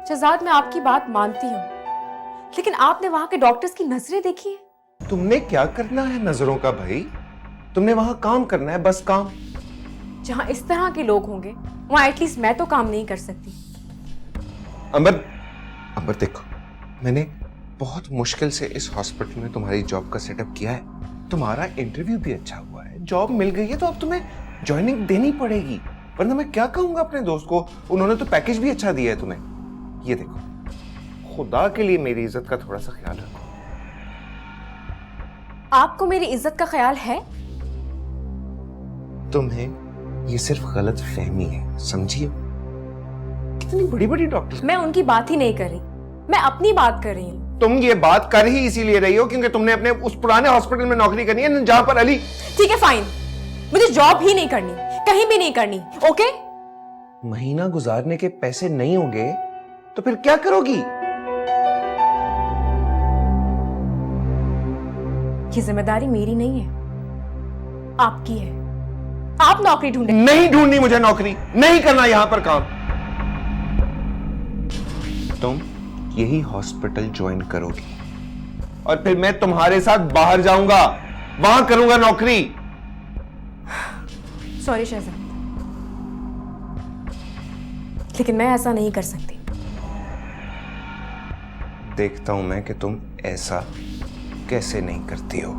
शहजाद, मैं आपकी बात मानती हूँ, लेकिन आपने वहां के डॉक्टर्स की नजरें देखी है? तुमने क्या करना है नजरों का भाई? तुमने वहां काम करना है, बस काम। जहां इस तरह के लोग होंगे वहां एटलीस्ट मैं तो काम नहीं कर सकती। अंबर, अंबर देखो, मैंने बहुत मुश्किल से इस हॉस्पिटल में तुम्हारी जॉब का सेटअप किया है। तुम्हारा इंटरव्यू भी अच्छा हुआ है, जॉब मिल गई है, तो अब तुम्हें ज्वाइनिंग देनी पड़ेगी, वरना मैं क्या कहूंगा अपने दोस्त को? उन्होंने तो पैकेज भी अच्छा दिया है तुम्हें। ये देखो, खुदा के लिए मेरी इज्जत का थोड़ा सा ख्याल रखो। आपको मेरी इज्जत का ख्याल है? तुम्हें ये सिर्फ गलत फहमी है, समझिए। कितनी बड़ी बड़ी डॉक्टर। मैं उनकी बात ही नहीं कर रही, मैं अपनी बात कर रही हूँ। तुम ये बात कर ही इसीलिए रही हो क्योंकि तुमने अपने उस पुराने हॉस्पिटल में नौकरी करनी है जहां पर अली। ठीक है फाइन, मुझे जॉब ही नहीं करनी, कहीं भी नहीं करनी, ओके? महीना गुजारने के पैसे नहीं होंगे तो फिर क्या करोगी? ये जिम्मेदारी मेरी नहीं है, आपकी है। आप नौकरी ढूंढे। नहीं ढूंढनी मुझे नौकरी, नहीं करना यहां पर काम। तुम यही हॉस्पिटल ज्वाइन करोगी और फिर मैं तुम्हारे साथ बाहर जाऊंगा, वहां करूंगा नौकरी। सॉरी शहजाद, लेकिन मैं ऐसा नहीं कर सकती। देखता हूं मैं कि तुम ऐसा कैसे नहीं करती हो।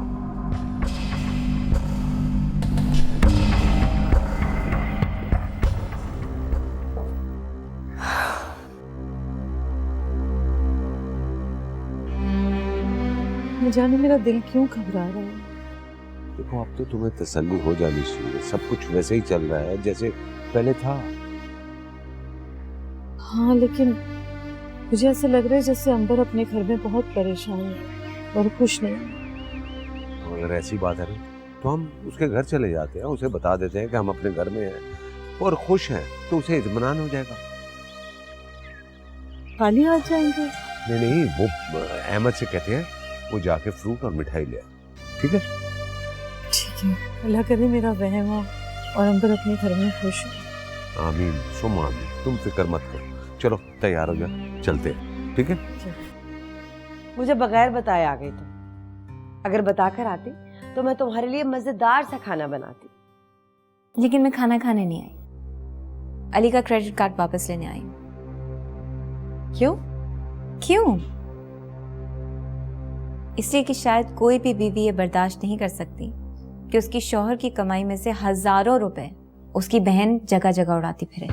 न जाने मेरा दिल क्यों घबरा रहा है। देखो, अब तो तुम्हें तसल्ली हो जानी चाहिए। सब कुछ वैसे ही चल रहा है जैसे पहले था। हाँ, लेकिन मुझे ऐसा लग रहा है जैसे अंबर अपने घर में बहुत परेशान है और खुश नहीं है। तो अगर ऐसी बात है ना, तो हम उसके घर चले जाते हैं, उसे बता देते हैं कि हम अपने घर में हैं और खुश हैं, तो उसे इत्मीनान हो जाएगा। खाली आ जाएंगे? नहीं नहीं, वो अहमद से कहते हैं वो जाके फ्रूट और मिठाई ले आए, ठीक है? ठीक है, अल्लाह करे मेरा वहम हो और अंबर अपने घर में खुश हो। आमीन सुम आमीन। तुम फिक्र मत करो, चलो तैयार हो जाओ, चलते हैं, ठीक है? मुझे बगैर बताए आ गई तुम। अगर बताकर आती तो मैं तुम्हारे लिए मजेदार सा खाना बनाती। लेकिन मैं खाना खाने नहीं आई, अली का क्रेडिट कार्ड वापस लेने आई हूं। क्यों? क्यों? इसलिए कि शायद कोई भी बीवी ये बर्दाश्त नहीं कर सकती कि उसकी शौहर की कमाई में से हजारों रुपए उसकी बहन जगह जगह उड़ाती फिरे,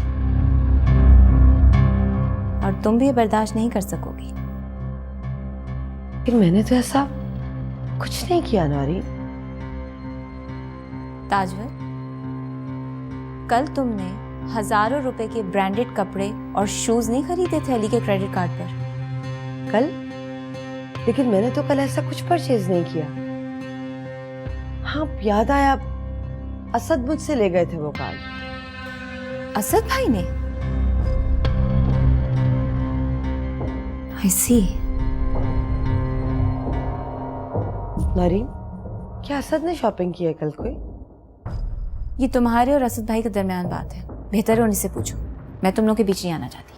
और तुम भी ये बर्दाश्त नहीं कर सकोगी। फिर मैंने तो ऐसा कुछ नहीं किया नारी। ताजवर, कल तुमने हजारों रुपए के ब्रांडेड कपड़े और शूज नहीं खरीदे थे अली के क्रेडिट कार्ड पर? कल? लेकिन मैंने तो कल ऐसा कुछ परचेज नहीं किया। हाँ, याद आया, असद मुझसे ले गए थे वो कार्ड। असद भाई ने? I see. नारी, क्या असद ने शॉपिंग की है कल कोई? ये तुम्हारे और असद भाई के दरमियान बात है, बेहतर है उन्हीं से पूछो। मैं तुम लोग के बीच नहीं आना चाहती।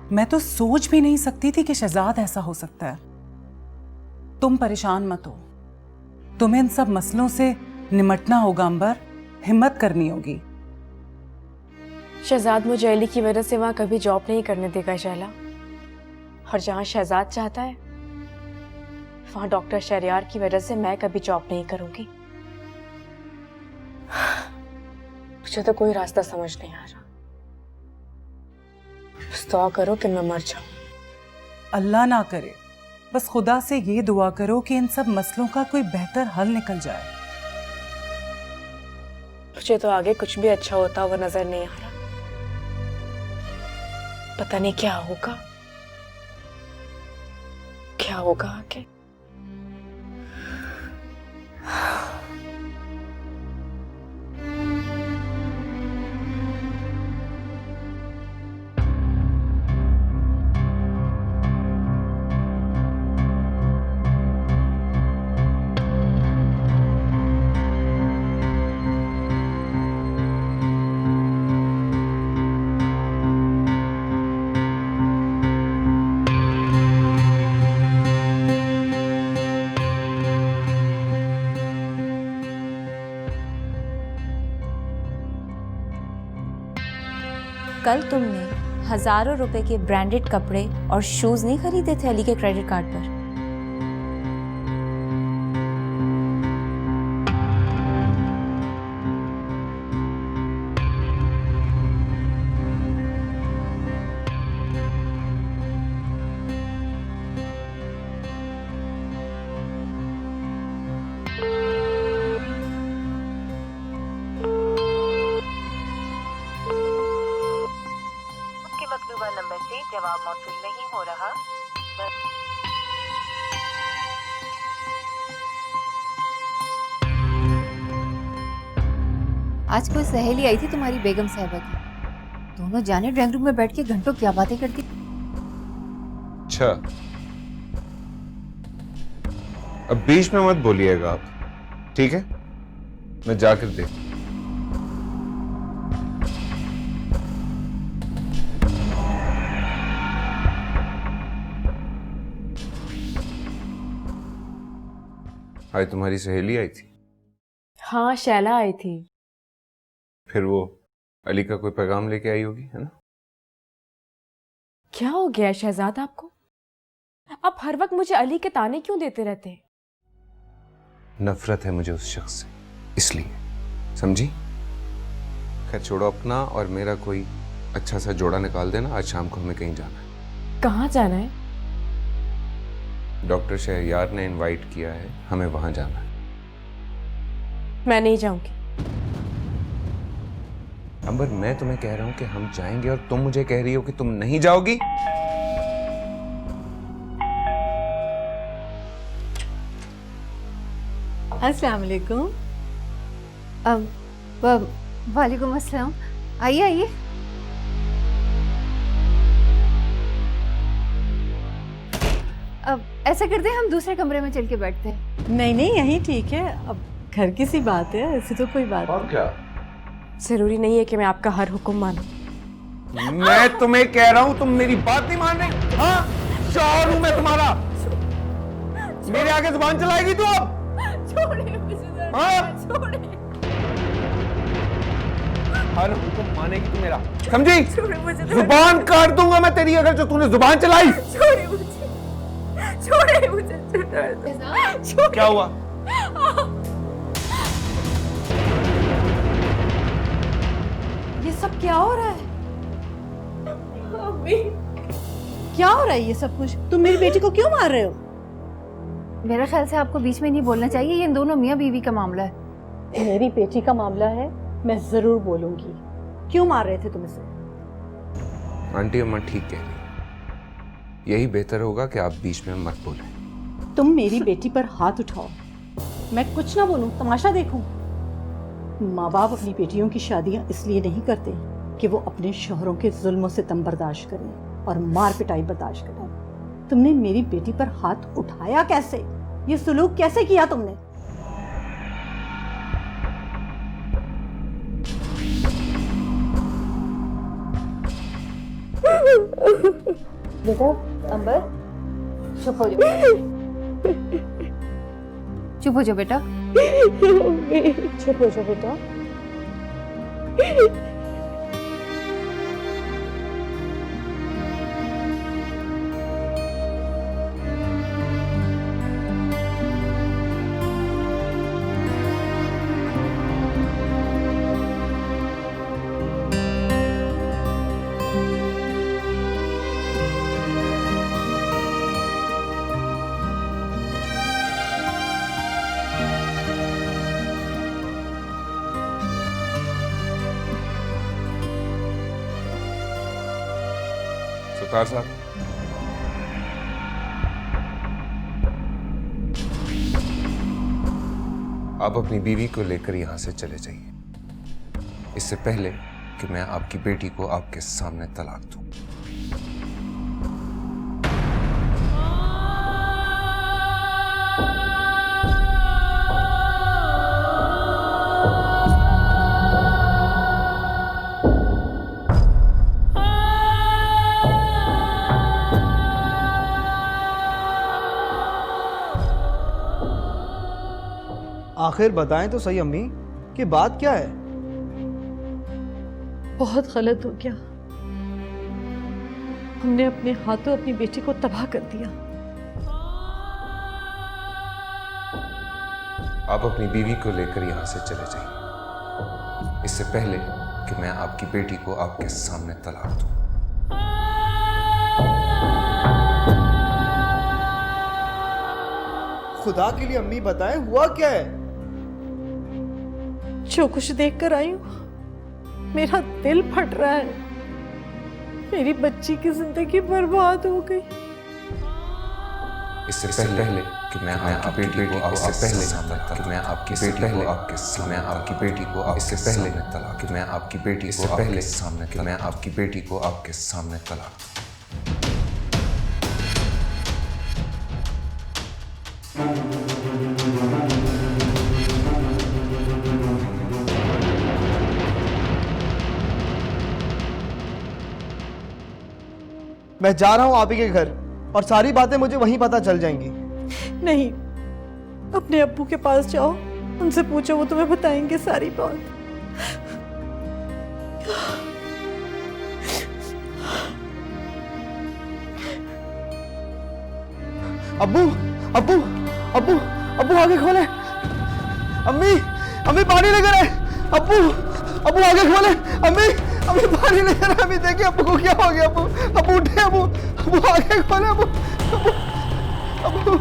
मैं तो सोच भी नहीं सकती थी कि शहजाद ऐसा हो सकता है। तुम परेशान मत हो, तुम्हें इन सब मसलों से निमटना होगा अंबर, हिम्मत करनी होगी। शहजाद मुझे अली की वजह से वहां कभी जॉब नहीं करने देगा शैला, और जहां शहजाद चाहता है वहां डॉक्टर शहरयार की वजह से मैं कभी जॉब नहीं करूंगी। मुझे तो कोई रास्ता समझ नहीं आ रहा। बस दुआ करो कि मैं मर जाऊं। अल्लाह ना करे, बस खुदा से ये दुआ करो कि इन सब मसलों का कोई बेहतर हल निकल जाए। मुझे तो आगे कुछ भी अच्छा होता हुआ नजर नहीं आ रहा। पता नहीं क्या होगा, क्या होगा आगे। कल तुमने हजारों रुपए के ब्रांडेड कपड़े और शूज नहीं खरीदे थे अली के क्रेडिट कार्ड पर? मतलूबा नंबर से जवाब मौसूल नहीं हो रहा। आज कोई सहेली आई थी तुम्हारी बेगम साहिबा की, दोनों जाने ड्राइंग रूम में बैठ के घंटों क्या बातें करती। अच्छा, अब बीच में मत बोलिएगा आप, ठीक है? मैं जाकर देख। आज तुम्हारी सहेली आई थी? हाँ, शैला आई थी। फिर वो अली का कोई पैगाम लेके आई होगी, है ना? क्या हो गया शहजाद आपको? आप हर वक्त मुझे अली के ताने क्यों देते रहते हैं? नफरत है मुझे उस शख्स से, इसलिए, समझी? खैर छोड़ो, अपना और मेरा कोई अच्छा सा जोड़ा निकाल देना। आज शाम को हमें कहीं जाना है। कहाँ जाना है? डॉक्टर शहरयार ने इनवाइट किया है, हमें वहां जाना है। मैं नहीं जाऊंगी। अंबर, मैं तुम्हें कह रहा हूं कि हम जाएंगे और तुम मुझे कह रही हो कि तुम नहीं जाओगी। अस्सलाम वालेकुम। वालेकुम अस्सलाम। आइए आइए। अब ऐसा करते हैं, हम दूसरे कमरे में चल के बैठते हैं। नहीं नहीं, यही ठीक है। अब घर की सी बात है, ऐसी तो कोई बात नहीं। क्या? जरूरी नहीं है कि मैं आपका हर हुक्म मानूं। मैं तुम्हें कह रहा हूं, तुम मेरी बात नहीं मान रही। हाँ, शौहर हूं मैं तुम्हारा। मेरे आगे जुबान चलाएगी तू अब? हाँ? हर हुक्म मानेगी तू मेरा, समझी? जुबान काट दूंगा मैं तेरी अगर जो तूने जुबान चलाई। छोड़े मुझे। क्या हुआ? ये सब क्या हो रहा है? क्या हो रहा है ये सब कुछ? तुम मेरी बेटी को क्यों मार रहे हो? मेरा ख्याल से आपको बीच में नहीं बोलना चाहिए, ये इन दोनों मियाँ बीवी का मामला है। मेरी बेटी का मामला है, मैं जरूर बोलूंगी। क्यों मार रहे थे तुम इसे? आंटी अम्मा ठीक कह रही है, यही बेहतर होगा कि आप बीच में मत बोलें। तुम मेरी बेटी पर हाथ उठाओ, मैं कुछ ना बोलूं, तमाशा देखूं। माँ बाप अपनी बेटियों की शादियां इसलिए नहीं करते कि वो अपने शौहरों के जुल्म सितम बर्दाश्त करें और मार पिटाई बर्दाश्त करें। तुमने मेरी बेटी पर हाथ उठाया कैसे? ये सुलूक कैसे किया तुमने? बेटा अंबर, चुप हो जाओ। चुप हो जाओ बेटा। चुप हो जाओ बेटा। सुतार साहब, आप अपनी बीवी को लेकर यहां से चले जाइए, इससे पहले कि मैं आपकी बेटी को आपके सामने तलाक दूं। आखिर बताएं तो सही अम्मी कि बात क्या है? बहुत गलत हो गया। हमने अपने हाथों अपनी बेटी को तबाह कर दिया। आप अपनी बीवी को लेकर यहां से चले जाइए, इससे पहले कि मैं आपकी बेटी को आपके सामने तलाक दूं। खुदा के लिए अम्मी बताएं हुआ क्या है? जो कुछ देख कर आई हूँ मेरा दिल फट रहा है। मेरी बच्ची की जिंदगी बर्बाद हो गई। इससे पहले कि मैं आपकी बेटी को आपसे पहले कि मैं आपकी बेटी को आपके सामने आपकी बेटी को इससे पहले तलाक कि मैं आपकी बेटी को पहले सामने कि मैं आपकी बेटी को आपके सामने तलाक दूं। मैं जा रहा हूँ आप ही के घर और सारी बातें मुझे वहीं पता चल जाएंगी। नहीं, अपने अब्बू के पास जाओ, उनसे पूछो, वो तुम्हें बताएंगे सारी बात। अब्बू अब्बू अब्बू अब्बू आगे खोले। अम्मी अम्मी पानी लेकर आए। अब्बू अब्बू आगे खोले। अम्मी अम्मी पानी लेकर आए। अम्मी देखिए अब्बू को क्या हो गया। अब्बू अब्बू उठे। अब्बू अब्बू आगे खोले। अब्बू अब्बू अब्बू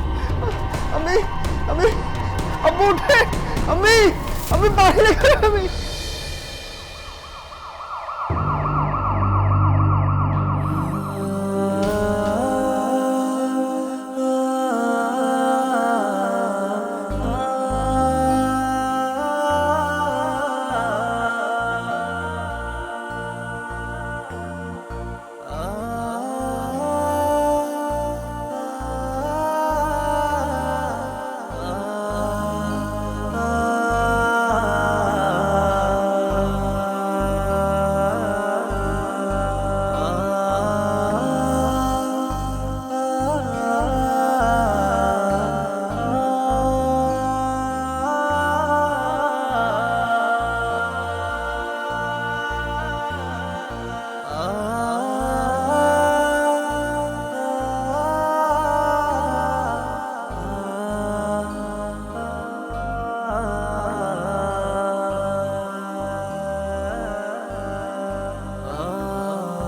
अम्मी अम्मी अब्बू उठे। अम्मी अम्मी पानी लेकर आए। अम्मी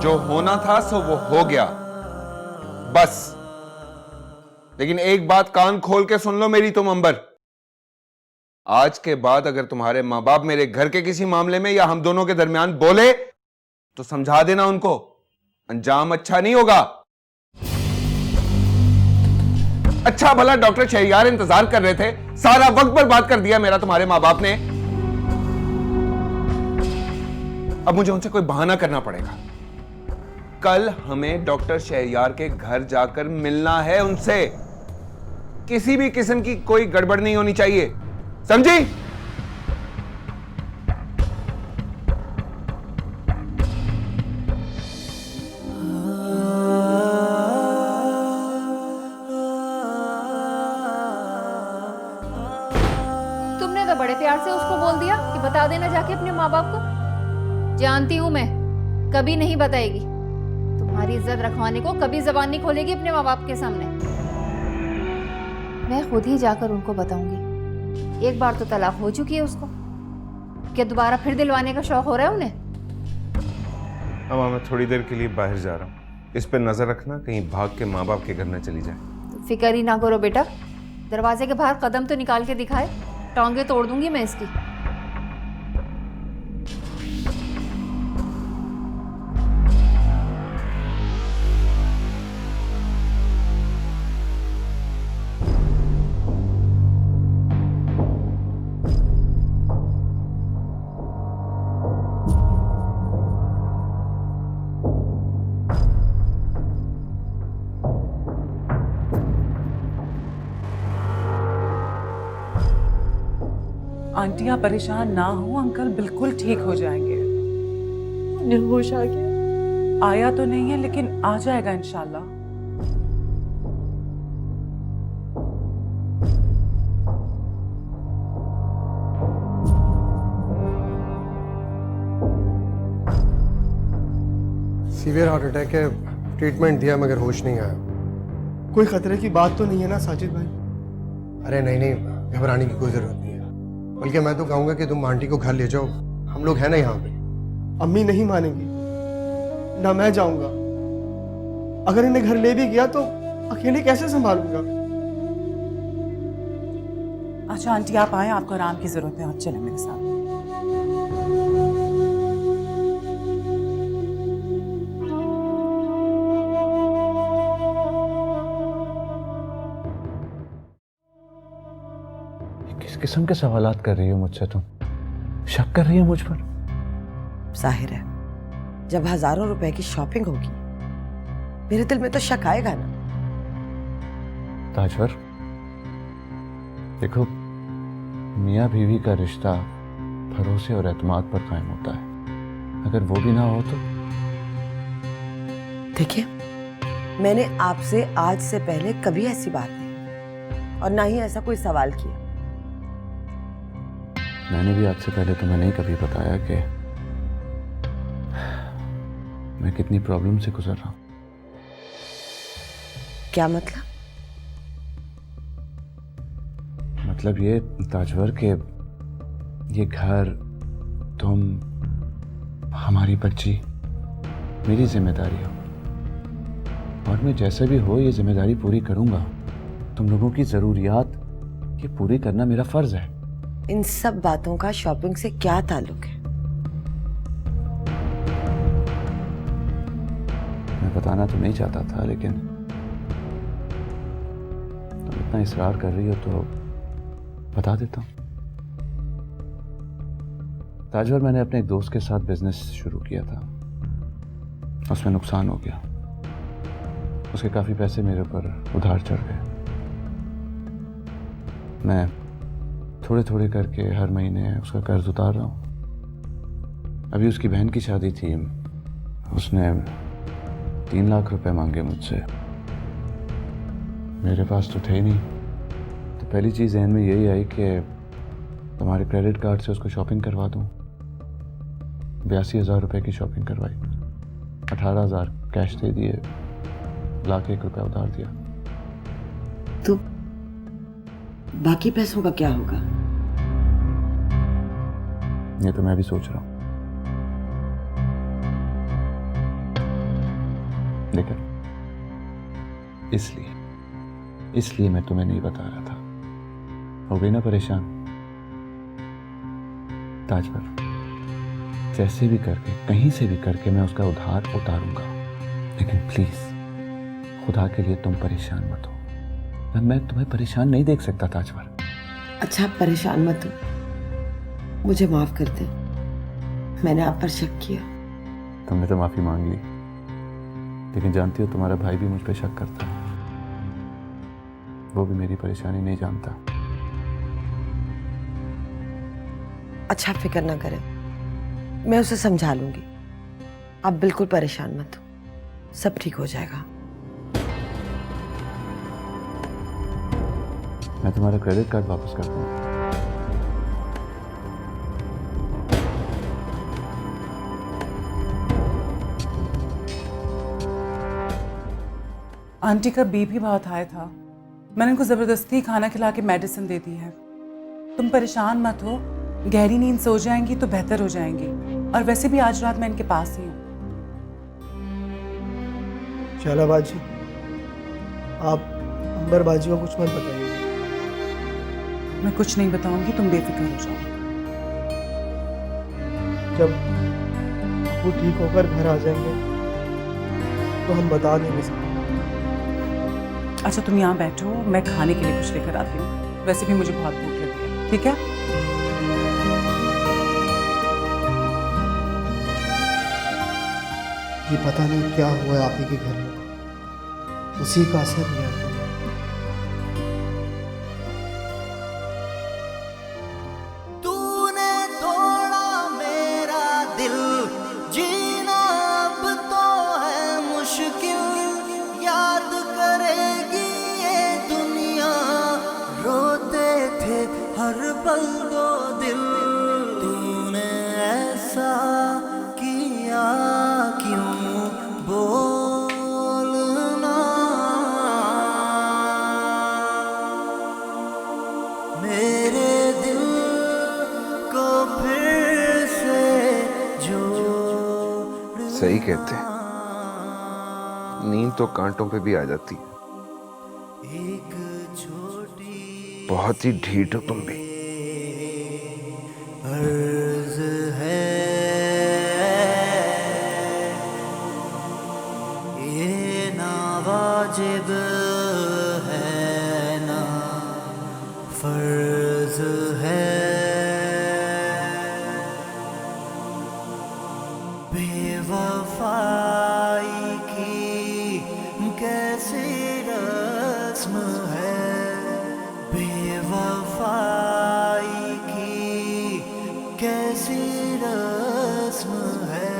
जो होना था सो वो हो गया, बस। लेकिन एक बात कान खोल के सुन लो मेरी तुम अंबर, आज के बाद अगर तुम्हारे मां बाप मेरे घर के किसी मामले में या हम दोनों के दरमियान बोले तो समझा देना उनको, अंजाम अच्छा नहीं होगा। अच्छा भला डॉक्टर शहरियार इंतजार कर रहे थे, सारा वक्त बर्बाद कर दिया मेरा तुम्हारे मां बाप ने। अब मुझे उनसे कोई बहाना करना पड़ेगा। कल हमें डॉक्टर शहरियार के घर जाकर मिलना है उनसे। किसी भी किस्म की कोई गड़बड़ नहीं होनी चाहिए, समझी? तुमने तो बड़े प्यार से उसको बोल दिया कि बता देना जाके अपने माँ बाप को। जानती हूं मैं, कभी नहीं बताएगी। तुम्हारी इज्जत रखवाने को कभी जबान नहीं खोलेगी अपने माँ बाप के सामने। मैं खुद ही जाकर उनको बताऊंगी। एक बार तो तलाक हो चुकी है उसको, क्या दोबारा फिर दिलवाने का शौक हो रहा है उन्हें? अम्मा मैं थोड़ी देर के लिए बाहर जा रहा हूँ, इस पे नजर रखना कहीं भाग के माँ बाप के घर न चली जाए। तो फिक्र ही ना करो बेटा, दरवाजे के बाहर कदम तो निकाल के दिखाए, टांगे तोड़ दूंगी मैं इसकी। आंटियां परेशान ना हो, अंकल बिल्कुल ठीक हो जाएंगे। उन्हें होश आ गया? आया तो नहीं है लेकिन आ जाएगा इंशाल्लाह। सीवियर हार्ट अटैक है, ट्रीटमेंट दिया मगर होश नहीं आया। कोई खतरे की बात तो नहीं है ना साजिद भाई? अरे नहीं नहीं, घबराने की कोई जरूरत नहीं है। बल्कि मैं तो कहूंगा कि तुम आंटी को घर ले जाओ, हम लोग हैं ना यहाँ पे। अम्मी नहीं मानेंगी, ना मैं जाऊंगा। अगर इन्हें घर ले भी गया तो अकेले कैसे संभालूंगा? अच्छा आंटी आप आए, आपको आराम की जरूरत है, आप चलें मेरे साथ। किस किस्म के सवालात कर रही हो मुझसे तुम? शक कर रही हो मुझ पर? जाहिर है, जब हजारों रुपए की शॉपिंग होगी मेरे दिल में तो शक आएगा ना। ताजवर, देखो, मियाँ बीवी का रिश्ता भरोसे और एतमाद पर कायम होता है। अगर वो भी ना हो तो? देखिए, मैंने आपसे आज से पहले कभी ऐसी बात नहीं और ना ही ऐसा कोई सवाल किया। मैंने भी आज से पहले तुम्हें नहीं कभी बताया कि मैं कितनी प्रॉब्लम से गुजर रहा हूं। क्या मतलब? मतलब ये ताजवर के ये घर, तुम, हमारी बच्ची मेरी जिम्मेदारी हो और मैं जैसे भी हो ये जिम्मेदारी पूरी करूंगा। तुम लोगों की जरूरियात ये पूरी करना मेरा फर्ज है। इन सब बातों का शॉपिंग से क्या ताल्लुक है? मैं बताना तो नहीं चाहता था, लेकिन तुम इतना इसरार कर रही हो तो बता देता हूं। ताजवर, मैंने अपने एक दोस्त के साथ बिजनेस शुरू किया था, उसमें नुकसान हो गया। उसके काफी पैसे मेरे ऊपर उधार चढ़ गए। मैं थोड़े थोड़े करके हर महीने उसका कर्ज उतार रहा हूं। अभी उसकी बहन की शादी थी, उसने 3 लाख रुपए मांगे मुझसे। मेरे पास तो थे ही नहीं, तो पहली चीज ज़हन में यही आई कि तुम्हारे क्रेडिट कार्ड से उसको शॉपिंग करवा दूं। 82,000 रुपए की शॉपिंग करवाई, 18,000 कैश दे दिए, 1,01,000 रुपया उधार दिया। तो बाकी पैसों का क्या होगा? ये तो मैं भी सोच रहा हूं। लेकिन इसलिए मैं तुम्हें नहीं बता रहा था। हो गई ना परेशान? ताजवर, जैसे भी करके, कहीं से भी करके मैं उसका उधार उतारूंगा, लेकिन प्लीज खुदा के लिए तुम परेशान मत हो। मैं तुम्हें परेशान नहीं देख सकता ताजवर। अच्छा, परेशान मत हो, मुझे माफ कर दे। मैंने आप पर शक किया। तुमने तो माफी मांग ली, लेकिन जानती हो तुम्हारा भाई भी मुझ पे शक करता है। वो भी मेरी परेशानी नहीं जानता। अच्छा, फिक्र ना करें, मैं उसे समझा लूंगी। आप बिल्कुल परेशान मत हो, सब ठीक हो जाएगा। मैं तुम्हारा क्रेडिट कार्ड वापस कर दूंगा। आंटी का बीपी बहुत हाई था, मैंने उनको जबरदस्ती खाना खिला के मेडिसिन दे दी है। तुम परेशान मत हो, गहरी नींद सो जाएंगी तो बेहतर हो जाएंगी। और वैसे भी आज रात मैं इनके पास ही हूँ। शैला बाजी, आप अंबर बाजी को कुछ मत बताइए। मैं कुछ नहीं बताऊंगी, तुम बेफिक्र हो जाओ। जब वो ठीक होकर घर आ जाएंगे तो हम बता देंगे सब। अच्छा तुम यहाँ बैठो, मैं खाने के लिए कुछ लेकर आती हूँ। वैसे भी मुझे बहुत भूख लगी है, ठीक है? ये पता नहीं क्या हुआ आप ही के घर में, उसी का असर है। तूने तोड़ा मेरा दिल, जीना अब तो है मुश्किल। याद करेगी ये दुनिया, रोते थे हर पल दो दिल। तूने ऐसा किया क्यों बोल? मेरे दिल को फिर से जोड़। सही कहते हैं, नींद तो कांटों पे भी आ जाती है। एक छोटी बहुत ही ढीठ हो तुम भी। अर्ज है, ये ना वाजिब है ना फर्ज है। बेवफाई की कैसी रस्म है, बेवफाई की कैसी रस्म है।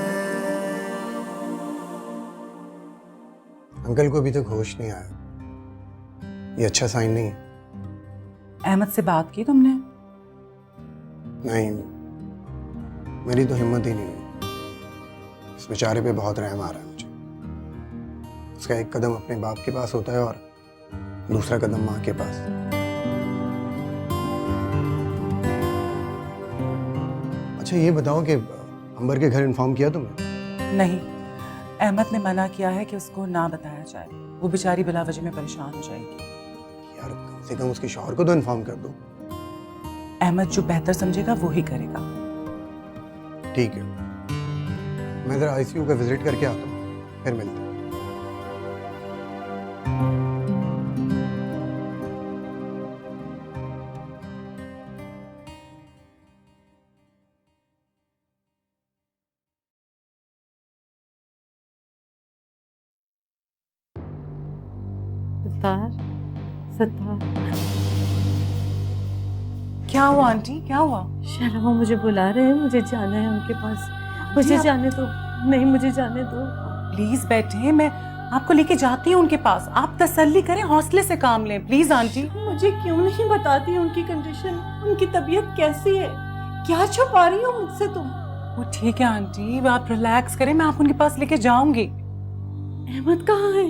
अंकल को अभी तक होश नहीं आया, ये अच्छा साइन नहीं है। अहमद से बात की तुमने? नहीं, मेरी तो हिम्मत ही नहीं हुई। इस बेचारे पे बहुत रहम आ रहा है मुझे। उसका एक कदम अपने बाप के पास होता है और दूसरा कदम माँ के पास। अच्छा ये बताओ कि अंबर के घर इन्फॉर्म किया तुमने? नहीं, अहमद ने मना किया है कि उसको ना बताया जाए, वो बेचारी बिला वजह में परेशान हो जाएगी। यार कम से कम उसके शौहर को तो इन्फॉर्म कर दो। अहमद जो बेहतर समझेगा वो ही करेगा। ठीक है, मैं जरा आईसीयू का विजिट करके आता हूँ, फिर मिलते हैं। सत्तार, क्या हुआ आंटी, क्या हुआ? शैला वो मुझे बुला रहे हैं, मुझे जाना है उनके पास। मुझे जाने दो, नहीं मुझे जाने दो। प्लीज बैठे, मैं आपको लेके जाती हूँ उनके पास। आप तसल्ली करें, हौसले से काम लें प्लीज आंटी। मुझे क्यों नहीं बताती उनकी कंडीशन, उनकी तबीयत कैसी है? क्या छुपा रही हो मुझसे तुम? वो ठीक है आंटी, आप रिलैक्स करें, मैं आपको उनके पास लेके जाऊंगी। अहमद कहाँ है?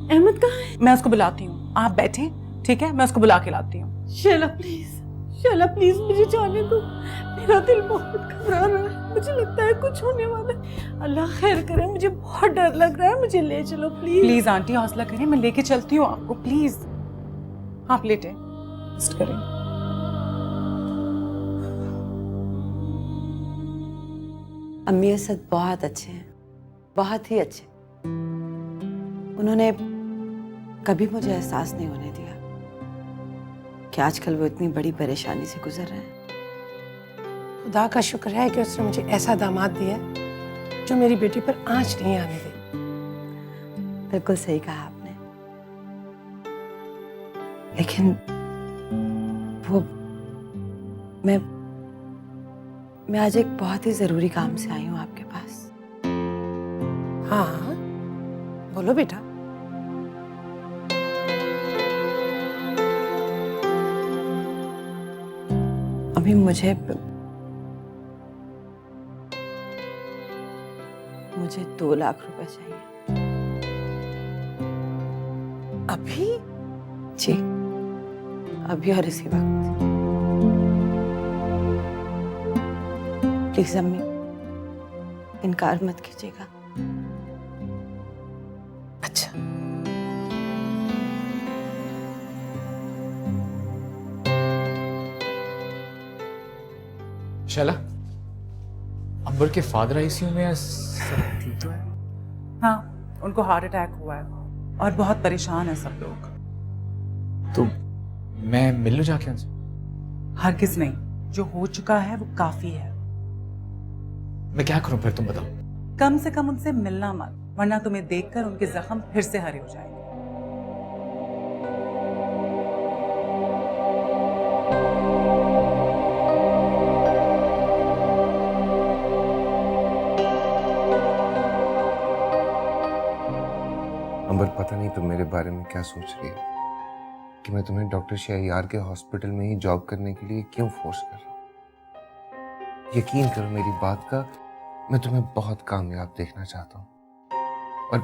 अहमद कहाँ है? मैं उसको बुलाती हूँ, आप बैठे, ठीक है? मैं उसको बुला के लाती हूँ। शैला प्लीज, शैला प्लीज मुझे जाने दो। मेरा दिल बहुत घबरा रहा है, मुझे लगता है कुछ होने वाला है। अल्लाह खैर करे, मुझे बहुत डर लग रहा है, मुझे ले चलो प्लीज। प्लीज आंटी हौसला करें, मैं लेके चलती हूँ आपको, प्लीज। आप लेटे, रेस्ट करें। अम्मी असद बहुत अच्छे हैं, बहुत ही अच्छे। उन्होंने कभी मुझे एहसास नहीं होने दिया कि आजकल वो इतनी बड़ी परेशानी से गुजर रहे हैं। खुदा का शुक्र है कि उसने मुझे ऐसा दामाद दिया जो मेरी बेटी पर आंच नहीं आने दे। बिल्कुल सही कहा आपने, लेकिन वो मैं आज एक बहुत ही जरूरी काम से आई हूँ आपके पास। हाँ बोलो बेटा। अभी मुझे 2 लाख रुपए चाहिए। अभी? जी, अभी और इसी वक्त। प्लीज अम्मी, इनकार मत कीजिएगा। अच्छा, शैला, अंबर के फादर आईसीयू में है, सब ठीक तो है? हाँ, उनको हार्ट अटैक हुआ है और बहुत परेशान है सब लोग। तो मैं मिल लूं जाके उनसे? हरगिज नहीं, जो हो चुका है वो काफी है। मैं क्या करूं फिर, तुम बताओ। कम से कम उनसे मिलना मत, वरना तुम्हें देखकर उनके जख्म फिर से हरे हो जाएंगे। अंबर, पता नहीं तुम मेरे बारे में क्या सोच रही हो कि मैं तुम्हें डॉक्टर शहरयार के हॉस्पिटल में ही जॉब करने के लिए क्यों फोर्स कर रहा हूँ। यकीन करो मेरी बात का, मैं तुम्हें बहुत कामयाब देखना चाहता हूँ और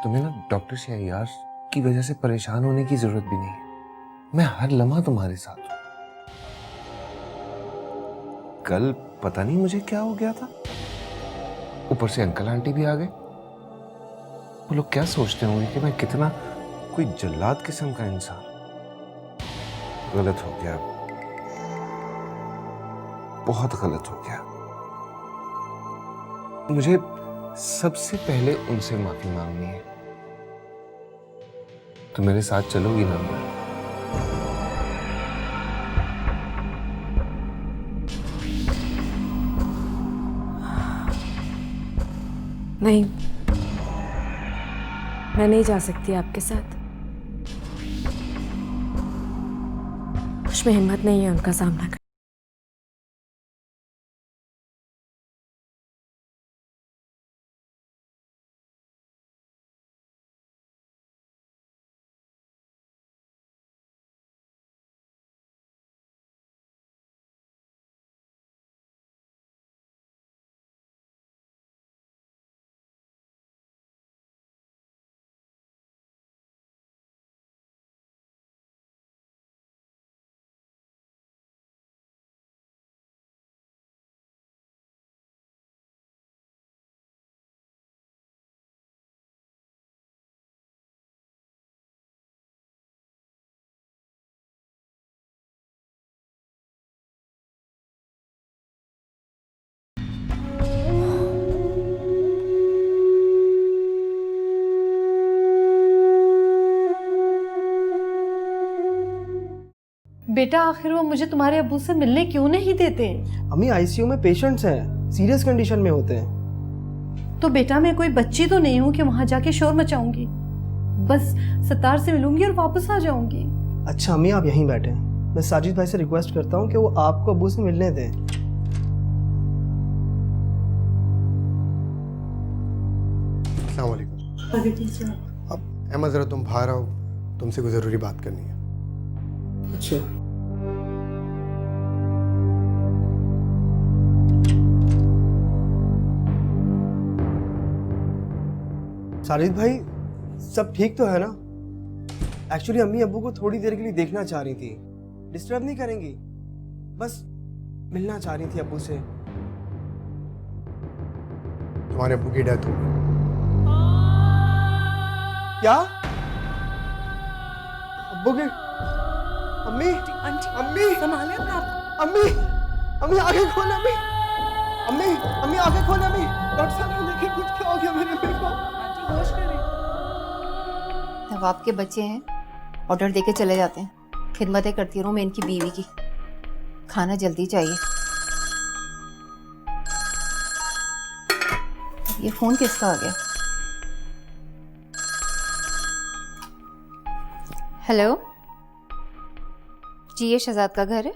तुम्हें ना डॉक्टर शहरयार की वजह से परेशान होने की जरूरत भी नहीं है। मैं हर लम्हा तुम्हारे साथ हूँ। कल पता नहीं मुझे क्या हो गया था, ऊपर से अंकल आंटी भी आ गए। वो लोग क्या सोचते होंगे कि मैं कितना कोई जल्लाद किस्म का इंसान। गलत हो गया, बहुत गलत हो गया। मुझे सबसे पहले उनसे माफी मांगनी है। तो मेरे साथ चलोगी ना अंबर? नहीं, मैं नहीं जा सकती आपके साथ। मुझ में हिम्मत नहीं है उनका सामना करने। बेटा आखिर वो मुझे तुम्हारे अब्बू से मिलने क्यों नहीं देते? अम्मी आईसीयू में पेशेंट्स हैं, सीरियस कंडीशन में होते हैं। तो बेटा मैं कोई बच्ची तो नहीं हूँ कि वहां जाके शोर मचाऊंगी। बस सत्तार से मिलूंगी और वापस आ जाऊंगी। अच्छा अम्मी आप यहीं बैठे हैं, मैं साजिद भाई से रिक्वेस्ट करता हूँ कि वो आपको अब्बू से मिलने दें। अस्सलाम वालेकुम। अब अहमद जरा तुम बाहर आओ, तुमसे कोई ज़रूरी बात करनी है। अच्छा साजिद भाई सब ठीक तो है ना? एक्चुअली अम्मी अब्बू को थोड़ी देर के लिए देखना चाह रही थी, डिस्टर्ब नहीं करेंगी, बस मिलना चाह रही थी अब्बू से। तुम्हारे अब्बू की डेथ हो गई। क्या? अब्बू की? अम्मी अम्मी संभाले अपने आप। अम्मी अम्मी आगे खोल अम्मी, अम्मी अम्मी आगे खोल अम्मी। डॉक्टर साहब ने देखिए कुछ क्या हो गया मेरे अम्मी को। होश करें। नवाब के बच्चे हैं, ऑर्डर देके चले जाते हैं। खिदमतें करती रहूं मैं इनकी बीवी की। खाना जल्दी चाहिए। ये फोन किसका आ गया? हेलो जी, ये शहजाद का घर है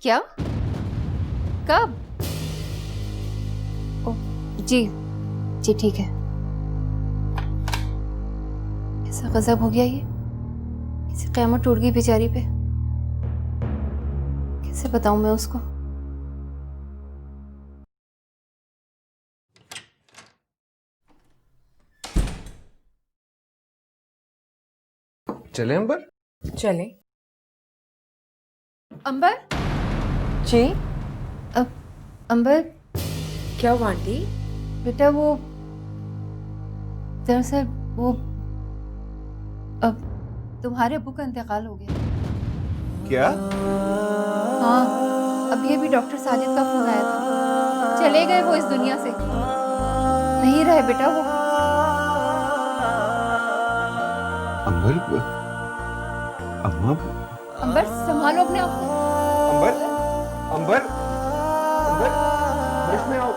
क्या? कब? ओ जी जी ठीक है। ऐसा गजब हो गया ये, इसे क़यामत टूट गई बेचारी पे। कैसे बताऊं मैं उसको? चले अंबर? चले। अंबर जी अंबर क्या हुआ आंटी? बेटा वो दरअसल वो अब तुम्हारे अब्बू का इंतकाल हो गया। क्या? हाँ, अभी अभी डॉक्टर साजिद का फोन आया था। चले गए वो इस दुनिया से, नहीं रहे बेटा वो। अंबर, अम्मा, अंबर संभालो अपने आप को। अंबर अंबर अंबर होश में आओ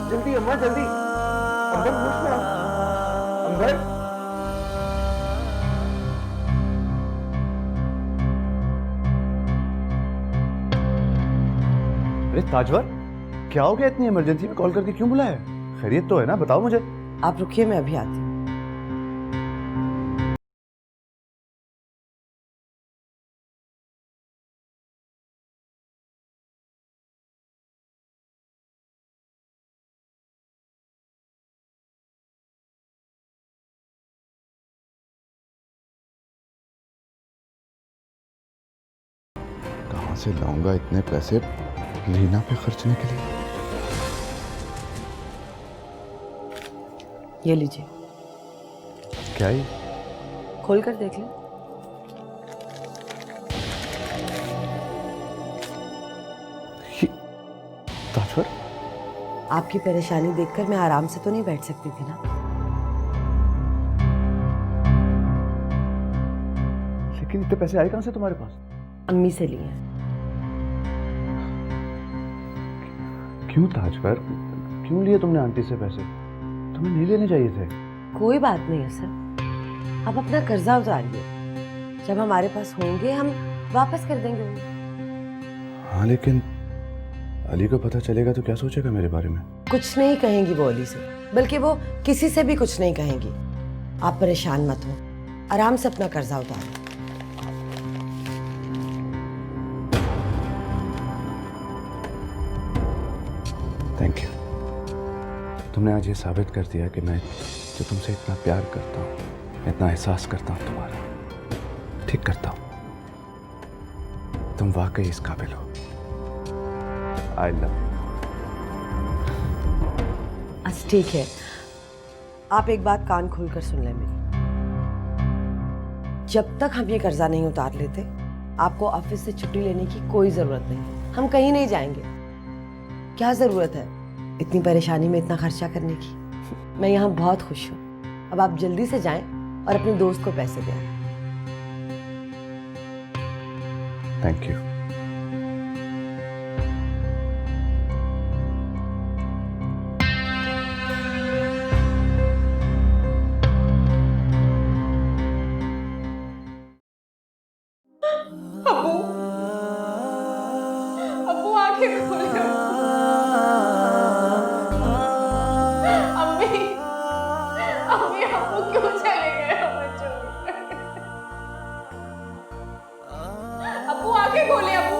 जल्दी, अम्मा जल्दी, अंबर होश में आओ अंबर। अरे ताजवर, क्या हो गया? इतनी इमरजेंसी में कॉल करके क्यों बुलाया? खैरियत तो है ना? बताओ मुझे। आप रुकिए, मैं अभी आती हूँ। कहाँ कहाँ से लाऊंगा इतने पैसे लीना पे खर्चने के लिए? ये लीजिए, क्या ये? खोल कर देख लें। ताजवर, आपकी परेशानी देखकर मैं आराम से तो नहीं बैठ सकती थी ना। लेकिन इतने पैसे आए कहाँ से तुम्हारे पास? अम्मी से लिए। क्यों ताजवर, क्यों लिए तुमने आंटी से पैसे? तुम्हें नहीं लेने चाहिए थे। कोई बात नहीं है सर, आप अपना कर्जा उतारिए, जब हमारे पास होंगे हम वापस कर देंगे उन्हें। हाँ, लेकिन अली को पता चलेगा तो क्या सोचेगा मेरे बारे में? कुछ नहीं कहेंगी वो अली से, बल्कि वो किसी से भी कुछ नहीं कहेंगी। आप परेशान मत हो, आराम से अपना कर्जा उतारें। Thank you. तुमने आज ये साबित कर दिया कि मैं जो तुमसे इतना प्यार करता हूँ, इतना एहसास करता हूँ तुम्हारा, ठीक करता हूँ। तुम वाकई इस काबिल हो। I love you. अच्छा ठीक है, आप एक बात कान खोलकर सुन लें मेरी। जब तक हम ये कर्जा नहीं उतार लेते, आपको ऑफिस से छुट्टी लेने की कोई जरूरत नहीं। हम कहीं नहीं जाएंगे। क्या जरूरत है इतनी परेशानी में इतना खर्चा करने की? मैं यहाँ बहुत खुश हूँ। अब आप जल्दी से जाएं और अपने दोस्त को पैसे दें। Thank you. अब्बू आंखें खोले। अम्मी, अम्मी अब्बू क्यों चले गए हमें छोड़कर? अब्बू आंखें खोले, अब्बू,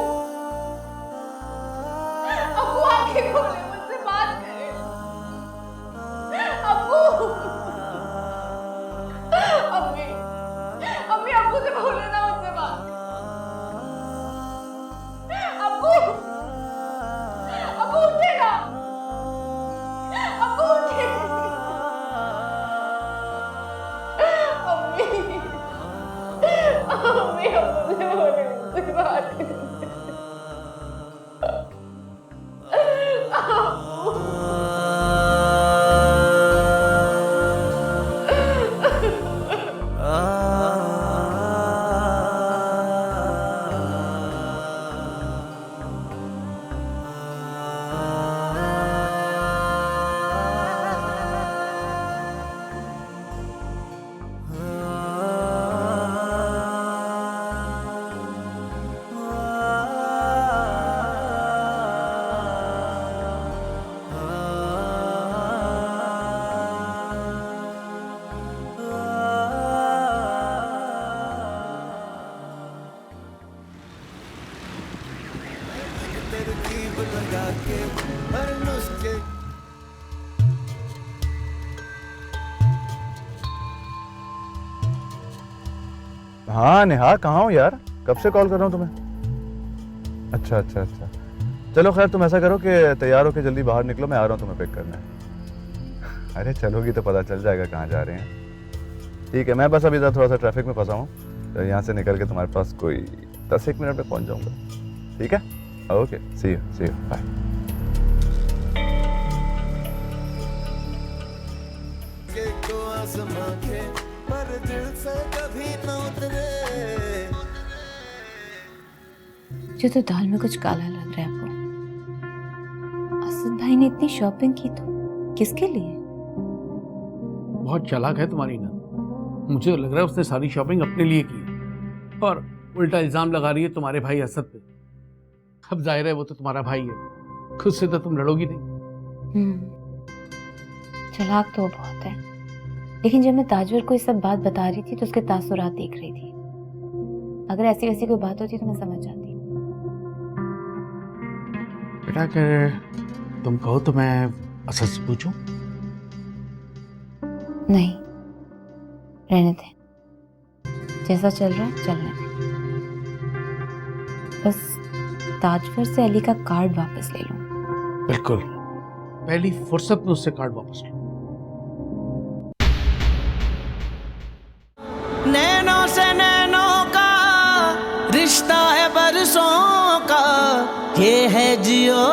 अब्बू आंखें खोले, मुझसे बात करें। अब्बू, अम्मी, अम्मी अब्बू से बोले ना मुझसे बात। अब्बू, अब्बू उठेगा, अब्बू उठेगा। अम्मी, अम्मी अब्बू से बोले मुझसे बात करें। तरकीब लगा के हर नुस्खे हाँ नेहा, कहाँ हो यार? कब से कॉल कर रहा हूँ तुम्हें। अच्छा अच्छा अच्छा, चलो खैर, तुम ऐसा करो कि तैयार होके जल्दी बाहर निकलो, मैं आ रहा हूँ तुम्हें पिक करने। अरे चलोगी तो पता चल जाएगा कहाँ जा रहे हैं। ठीक है, मैं बस अभी थोड़ा सा ट्रैफिक में फंसा हूँ, तो यहाँ से निकल के तुम्हारे पास कोई 10-1 मिनट में पहुँच जाऊँगा। ठीक है, ओके, सी यू, बाय। को आसमां के पर दिल से कभी न उतरे। मुझे तो दाल में कुछ काला लग रहा है आपको। असद भाई ने इतनी शॉपिंग की तो किसके लिए? बहुत चालाक है तुम्हारी ना। मुझे तो लग रहा है उसने सारी शॉपिंग अपने लिए की और उल्टा इल्जाम लगा रही है तुम्हारे भाई असद पे। अब जाहिर है वो तो तुम्हारा भाई है, खुद से तो तुम लड़ोगी नहीं। चालाक तो बहुत है, लेकिन जब मैं ताजवर को ये सब बात बता रही थी तो उसके तासुरात देख रही थी। अगर ऐसी वैसी कोई बात होती तो मैं समझ जाती। बेटा अगर तुम कहो तो मैं असद से पूछूं? नहीं, रहने दे, जैसा चल रहा है चलने दे। बस ताजवर से अली का कार्ड वापस ले लूं। बिल्कुल, पहली फुर्सत में उससे कार्ड वापस लो। नैनों से नैनों का रिश्ता है बरसों का, ये है जियो